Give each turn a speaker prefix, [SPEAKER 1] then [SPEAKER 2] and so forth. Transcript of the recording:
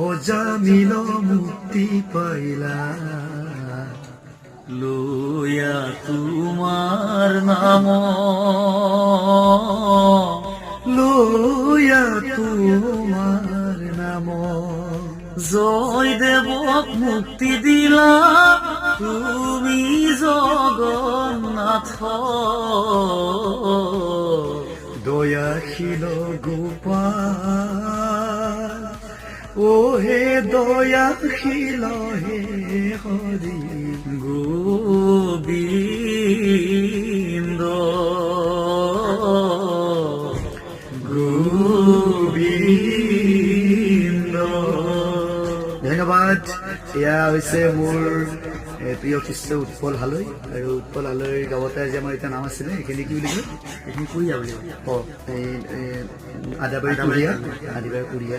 [SPEAKER 1] ও জামিল মুক্তি পাইলা
[SPEAKER 2] লইয়া তোমার নাম
[SPEAKER 1] লইয়া তোমার নাম
[SPEAKER 2] জয় দেবক মুক্তি দিলা তুমি জগন্নাথ
[SPEAKER 1] দয়াশীল গোপাল ও হে দয়াশীল হে হরি
[SPEAKER 2] গোবিন্দ
[SPEAKER 1] গোবিন্দ। ধন্যবাদ। এয়া হৈছে মোৰ প্ৰিয় শিষ্য উৎপল হালৈ, আৰু উৎপল হালৈৰ লগতে যে আমাৰ এতিয়া নাম আছিলে এইখিনি কি বুলি কয়?
[SPEAKER 2] এইখিনি কুৰিয়া বুলি কয়।
[SPEAKER 1] আদাবাৰী কুৰিয়া, আদিবাৰী কুৰিয়া